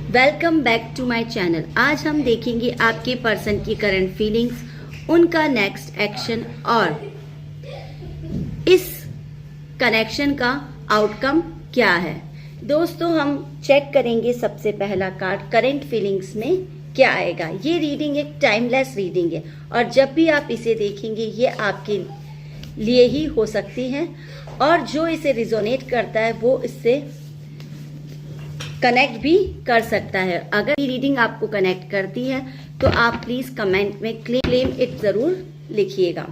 Welcome back to my channel. आज हम देखेंगे आपके पर्सन की करंट फीलिंग्स, उनका नेक्स्ट एक्शन और इस कनेक्शन का आउटकम क्या है। दोस्तों, हम चेक करेंगे सबसे पहला कार्ड करंट फीलिंग्स में क्या आएगा। ये रीडिंग एक टाइमलेस रीडिंग है और जब भी आप इसे देखेंगे ये आपके लिए ही हो सकती है और जो इसे रिजोनेट करता है वो इससे कनेक्ट भी कर सकता है। अगर ये रीडिंग आपको कनेक्ट करती है तो आप प्लीज कमेंट में क्लेम इट जरूर लिखिएगा।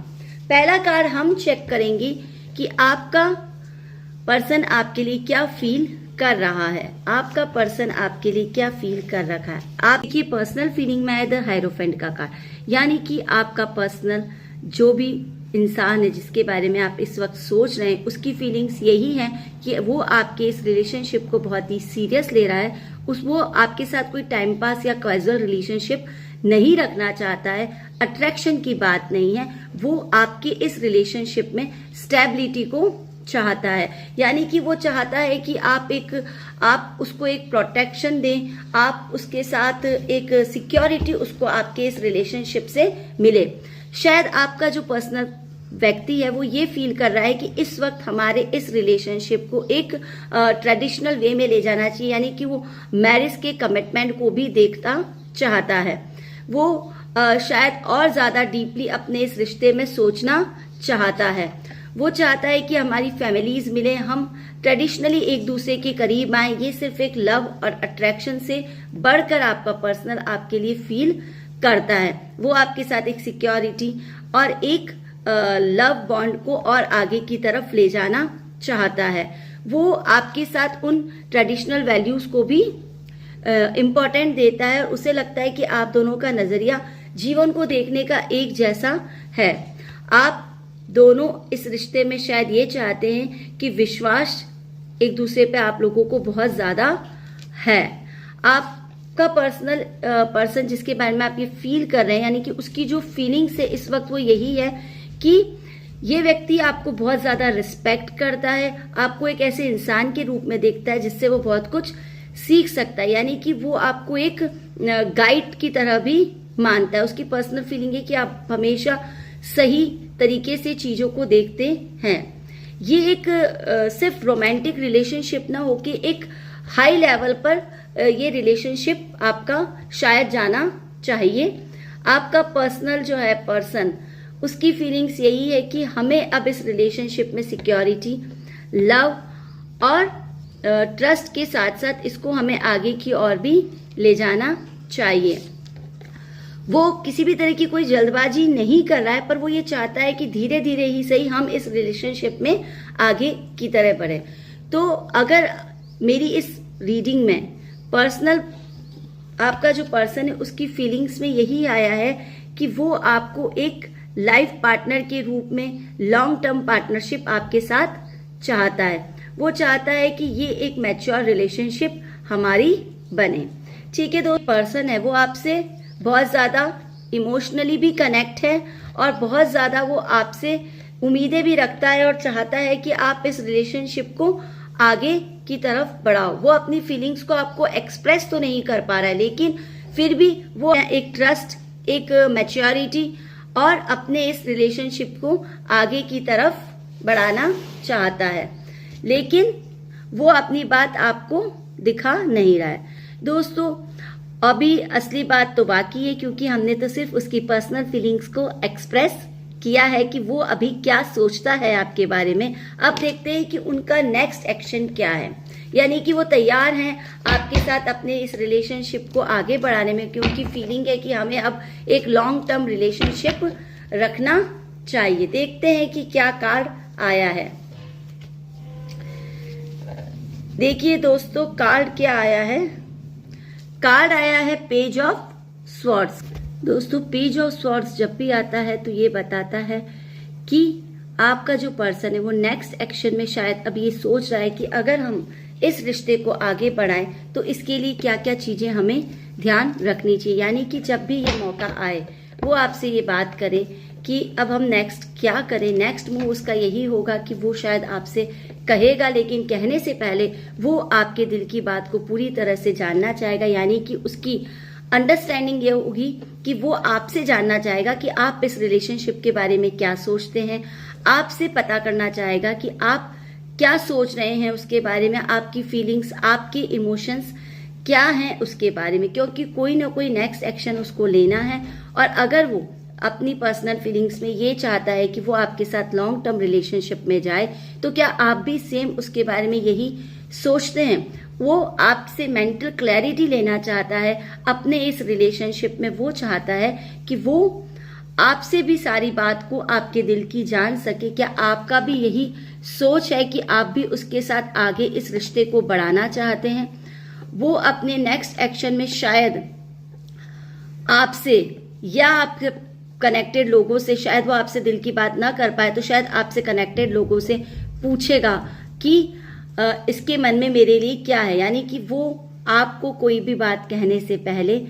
पहला कार्ड हम चेक करेंगे कि आपका पर्सन आपके लिए क्या फील कर रहा है। आपका पर्सन आपके लिए क्या फील कर रखा है। आप देखिए, पर्सनल फीलिंग में है द हायरोफेंट का कार्ड, यानी कि आपका पर्सनल जो भी इंसान है जिसके बारे में आप इस वक्त सोच रहे हैं उसकी फीलिंग्स यही है कि वो आपके इस रिलेशनशिप को बहुत ही सीरियस ले रहा है। वो आपके साथ कोई टाइम पास या कैजुअल रिलेशनशिप नहीं रखना चाहता है। अट्रैक्शन की बात नहीं है, वो आपके इस रिलेशनशिप में स्टेबिलिटी को चाहता है, यानी कि वो चाहता है कि आप उसको एक प्रोटेक्शन दें, आप उसके साथ एक सिक्योरिटी उसको आपके इस रिलेशनशिप से मिले। शायद आपका जो पर्सनल व्यक्ति है वो ये फील कर रहा है कि इस वक्त हमारे इस रिलेशनशिप को एक ट्रेडिशनल वे में ले जाना चाहिए, यानी कि वो मैरिज के कमिटमेंट को भी देखता चाहता है। वो शायद और ज्यादा डीपली अपने इस रिश्ते में सोचना चाहता है। वो चाहता है कि हमारी फैमिलीज मिले, हम ट्रेडिशनली एक दूसरे के करीब आए। ये सिर्फ एक लव और अट्रैक्शन से बढ़कर आपका पर्सनल आपके लिए फील करता है। वो आपके साथ एक सिक्योरिटी और एक लव बॉन्ड को और आगे की तरफ ले जाना चाहता है। वो आपके साथ उन ट्रेडिशनल वैल्यूज को भी इम्पोर्टेंट देता है और उसे लगता है कि आप दोनों का नजरिया जीवन को देखने का एक जैसा है। आप दोनों इस रिश्ते में शायद ये चाहते हैं कि विश्वास एक दूसरे पे आप लोगों को बहुत ज्यादा है। आपका पर्सन जिसके बारे में आप ये फील कर रहे हैं, यानी कि उसकी जो फीलिंग्स है इस वक्त वो यही है कि ये व्यक्ति आपको बहुत ज्यादा रिस्पेक्ट करता है, आपको एक ऐसे इंसान के रूप में देखता है जिससे वो बहुत कुछ सीख सकता है, यानी कि वो आपको एक गाइड की तरह भी मानता है। उसकी पर्सनल फीलिंग है कि आप हमेशा सही तरीके से चीजों को देखते हैं। ये एक सिर्फ रोमांटिक रिलेशनशिप ना होके एक हाई लेवल पर ये रिलेशनशिप आपका शायद जाना चाहिए। आपका पर्सनल जो है पर्सन, उसकी फीलिंग्स यही है कि हमें अब इस रिलेशनशिप में सिक्योरिटी, लव और ट्रस्ट के साथ साथ इसको हमें आगे की ओर भी ले जाना चाहिए। वो किसी भी तरह की कोई जल्दबाजी नहीं कर रहा है, पर वो ये चाहता है कि धीरे धीरे ही सही हम इस रिलेशनशिप में आगे की तरह बढ़े। तो अगर मेरी इस रीडिंग में पर्सनल आपका जो पर्सन है उसकी फीलिंग्स में यही आया है कि वो आपको एक लाइफ पार्टनर के रूप में लॉन्ग टर्म पार्टनरशिप आपके साथ चाहता है। वो चाहता है कि ये एक मैच्योर रिलेशनशिप हमारी बने। ठीक है, तो पर्सन है वो आपसे बहुत ज्यादा इमोशनली भी कनेक्ट है और बहुत ज्यादा वो आपसे उम्मीदें भी रखता है और चाहता है कि आप इस रिलेशनशिप को आगे की तरफ बढ़ाओ। वो अपनी फीलिंग्स को आपको एक्सप्रेस तो नहीं कर पा रहा है, लेकिन फिर भी वो एक ट्रस्ट, एक मैच्योरिटी और अपने इस रिलेशनशिप को आगे की तरफ बढ़ाना चाहता है, लेकिन वो अपनी बात आपको दिखा नहीं रहा है। दोस्तों, अभी असली बात तो बाकी है, क्योंकि हमने तो सिर्फ उसकी पर्सनल फीलिंग्स को एक्सप्रेस किया है कि वो अभी क्या सोचता है आपके बारे में। अब देखते हैं कि उनका नेक्स्ट एक्शन क्या है, यानी कि वो तैयार हैं आपके साथ अपने इस रिलेशनशिप को आगे बढ़ाने में, क्योंकि फीलिंग है कि हमें अब एक लॉन्ग टर्म रिलेशनशिप रखना चाहिए। देखते हैं कि क्या कार्ड आया है। देखिए दोस्तों, कार्ड क्या आया है। कार्ड आया है पेज ऑफ स्वॉर्ड्स। दोस्तों, पेज ऑफ स्वॉर्ड्स जब भी आता है तो ये बताता है कि आपका जो पर्सन है वो नेक्स्ट एक्शन में शायद अब ये सोच रहा है कि अगर हम इस रिश्ते को आगे बढ़ाएं तो इसके लिए क्या क्या चीजें हमें ध्यान रखनी चाहिए, यानी कि जब भी ये मौका आए वो आपसे ये बात करे कि अब हम नेक्स्ट क्या करें। नेक्स्ट मूव उसका यही होगा कि वो शायद आपसे कहेगा, लेकिन कहने से पहले वो आपके दिल की बात को पूरी तरह से जानना चाहेगा। यानी कि उसकी अंडरस्टैंडिंग ये होगी कि वो आपसे जानना चाहेगा कि आप इस रिलेशनशिप के बारे में क्या सोचते हैं। आपसे पता करना चाहेगा कि आप क्या सोच रहे हैं उसके बारे में, आपकी फीलिंग्स, आपके इमोशंस क्या हैं उसके बारे में, क्योंकि कोई ना कोई नेक्स्ट एक्शन उसको लेना है। और अगर वो अपनी पर्सनल फीलिंग्स में ये चाहता है कि वो आपके साथ लॉन्ग टर्म रिलेशनशिप में जाए, तो क्या आप भी सेम उसके बारे में यही सोचते हैं? वो आपसे मेंटल क्लैरिटी लेना चाहता है अपने इस रिलेशनशिप में। वो चाहता है कि वो आपसे भी सारी बात को, आपके दिल की जान सके। क्या आपका भी यही सोच है कि आप भी उसके साथ आगे इस रिश्ते को बढ़ाना चाहते हैं? वो अपने नेक्स्ट एक्शन में शायद आपसे या आपके कनेक्टेड लोगों से, शायद वो आपसे दिल की बात ना कर पाए तो शायद आपसे कनेक्टेड लोगों से पूछेगा कि इसके मन में मेरे लिए क्या है। यानी कि वो आपको कोई भी बात कहने से पहले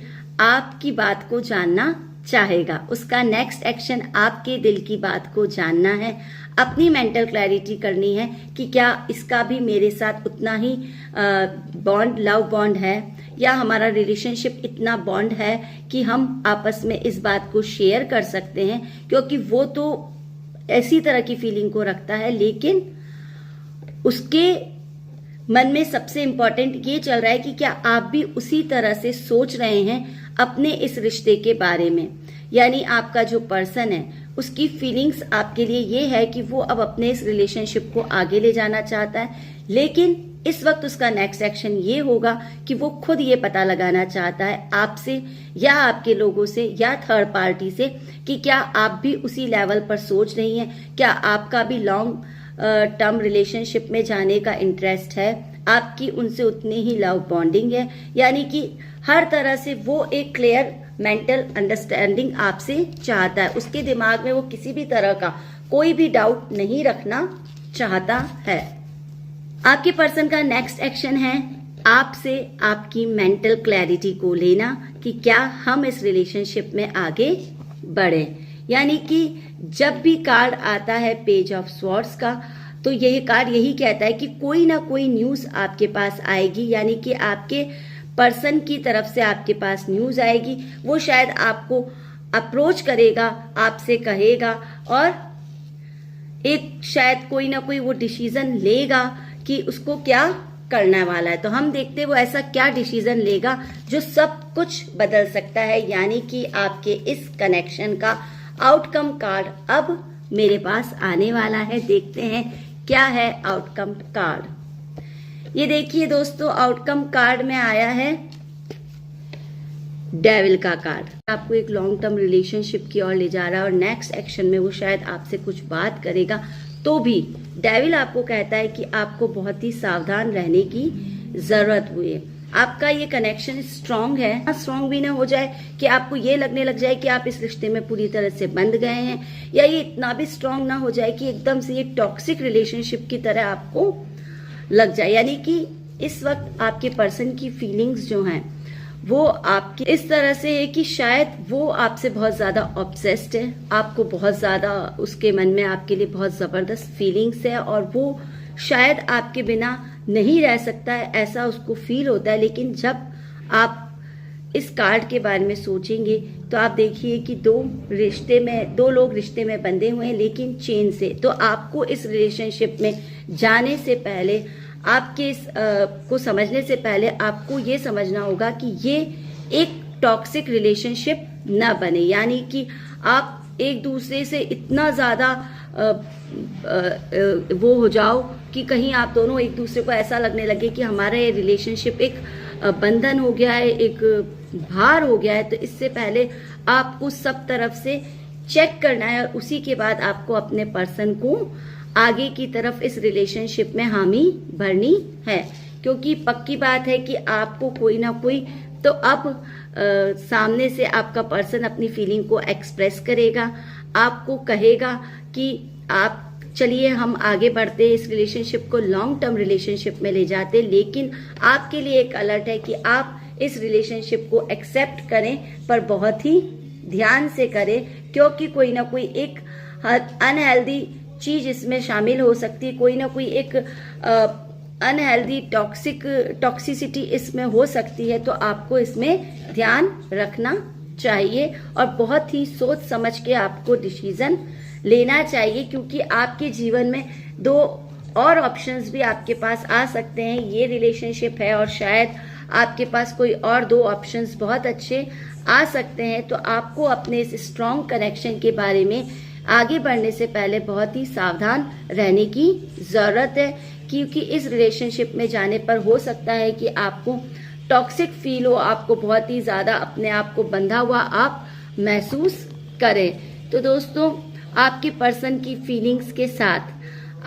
आपकी बात को जानना चाहेगा। उसका नेक्स्ट एक्शन आपके दिल की बात को जानना है, अपनी मेंटल क्लैरिटी करनी है कि क्या इसका भी मेरे साथ उतना ही बॉन्ड, लव बॉन्ड है, या हमारा रिलेशनशिप इतना बॉन्ड है कि हम आपस में इस बात को शेयर कर सकते हैं। क्योंकि वो तो ऐसी तरह की फीलिंग को रखता है, लेकिन उसके मन में सबसे इंपॉर्टेंट ये चल रहा है कि क्या आप भी उसी तरह से सोच रहे हैं अपने इस रिश्ते के बारे में। यानी आपका जो पर्सन है उसकी फीलिंग्स आपके लिए ये है कि वो अब अपने इस रिलेशनशिप को आगे ले जाना चाहता है, लेकिन इस वक्त उसका नेक्स्ट एक्शन ये होगा कि वो खुद ये पता लगाना चाहता है आपसे या आपके लोगों से या थर्ड पार्टी से कि क्या आप भी उसी लेवल पर सोच रही हैं, क्या आपका भी लॉन्ग टर्म रिलेशनशिप में जाने का इंटरेस्ट है, आपकी उनसे उतनी ही लव बॉन्डिंग है। यानी कि हर तरह से वो एक क्लियर मेंटल अंडरस्टैंडिंग आपसे चाहता है। उसके दिमाग में वो किसी भी तरह का कोई भी डाउट नहीं रखना चाहता है। आपके पर्सन का नेक्स्ट एक्शन है आपसे आपकी मेंटल क्लैरिटी को लेना कि क्या हम इस रिलेशनशिप में आगे बढ़े। यानी कि जब भी कार्ड आता है पेज ऑफ स्वॉर्ड्स का, तो यही कार्ड यही कहता है कि कोई ना कोई न्यूज आपके पास आएगी। यानी कि आपके पर्सन की तरफ से आपके पास न्यूज आएगी। वो शायद आपको अप्रोच करेगा, आपसे कहेगा और एक शायद कोई ना कोई वो डिसीजन लेगा कि उसको क्या करने वाला है। तो हम देखते हैं वो ऐसा क्या डिसीजन लेगा जो सब कुछ बदल सकता है। यानी कि आपके इस कनेक्शन का आउटकम कार्ड अब मेरे पास आने वाला है। देखते हैं क्या है आउटकम कार्ड। ये देखिए दोस्तों, आउटकम कार्ड में आया है डेविल का कार्ड। आपको एक लॉन्ग टर्म रिलेशनशिप की ओर ले जा रहा है और नेक्स्ट एक्शन में वो शायद आपसे कुछ बात करेगा, तो भी डेविल आपको कहता है कि आपको बहुत ही सावधान रहने की जरूरत हुई है। आपका ये कनेक्शन स्ट्रांग है, स्ट्रांग भी ना हो जाए कि आपको ये लगने लग जाए कि आप इस रिश्ते में पूरी तरह से बंध गए हैं, या ये इतना भी स्ट्रांग ना हो जाए कि एकदम से ये टॉक्सिक रिलेशनशिप की तरह आपको लग जाए। यानी कि इस वक्त आपके पर्सन की फीलिंग्स जो हैं वो आपकी इस तरह से है कि शायद वो आपसे बहुत ज्यादा ऑब्सेस्ड है, आपको बहुत ज्यादा उसके मन में आपके लिए बहुत जबरदस्त फीलिंग्स है और वो शायद आपके बिना नहीं रह सकता है, ऐसा उसको फील होता है। लेकिन जब आप इस कार्ड के बारे में सोचेंगे तो आप देखिए कि दो लोग रिश्ते में बंधे हुए हैं, लेकिन चेन से। तो आपको इस रिलेशनशिप में जाने से पहले, आपके इस को समझने से पहले आपको ये समझना होगा कि ये एक टॉक्सिक रिलेशनशिप ना बने। यानी कि आप एक दूसरे से इतना ज्यादा वो हो जाओ कि कहीं आप दोनों एक दूसरे को ऐसा लगने लगे कि हमारा ये रिलेशनशिप एक बंधन हो गया है, एक भार हो गया है। तो इससे पहले आपको सब तरफ से चेक करना है और उसी के बाद आपको अपने पर्सन को आगे की तरफ इस रिलेशनशिप में हामी भरनी है। क्योंकि पक्की बात है कि आपको कोई ना कोई तो अब सामने से आपका पर्सन अपनी फीलिंग को एक्सप्रेस करेगा, आपको कहेगा कि आप चलिए हम आगे बढ़ते, इस रिलेशनशिप को लॉन्ग टर्म रिलेशनशिप में ले जाते। लेकिन आपके लिए एक अलर्ट है कि आप इस रिलेशनशिप को एक्सेप्ट करें, पर बहुत ही ध्यान से करें, क्योंकि कोई ना कोई एक अनहेल्दी चीज इसमें शामिल हो सकती है, कोई ना कोई एक अनहेल्दी टॉक्सिसिटी इसमें हो सकती है। तो आपको इसमें ध्यान रखना चाहिए और बहुत ही सोच समझ के आपको डिसीजन लेना चाहिए, क्योंकि आपके जीवन में 2 और ऑप्शंस भी आपके पास आ सकते हैं। ये रिलेशनशिप है और शायद आपके पास कोई और 2 ऑप्शंस बहुत अच्छे आ सकते हैं। तो आपको अपने इस स्ट्रॉन्ग कनेक्शन के बारे में आगे बढ़ने से पहले बहुत ही सावधान रहने की जरूरत है, क्योंकि इस रिलेशनशिप में जाने पर हो सकता है कि आपको टॉक्सिक फील हो, आपको बहुत ही ज्यादा अपने आप को बंधा हुआ आप महसूस करें। तो दोस्तों, आपके पर्सन की फीलिंग्स के साथ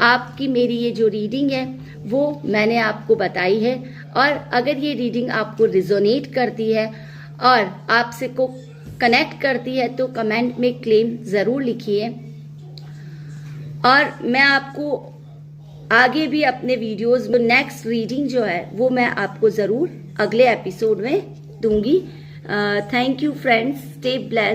आपकी मेरी ये जो रीडिंग है वो मैंने आपको बताई है, और अगर ये रीडिंग आपको रिजोनेट करती है और आपसे को कनेक्ट करती है तो कमेंट में क्लेम जरूर लिखिए। और मैं आपको आगे भी अपने वीडियोस में नेक्स्ट रीडिंग जो है वो मैं आपको जरूर अगले एपिसोड में दूंगी। Thank you friends, stay blessed.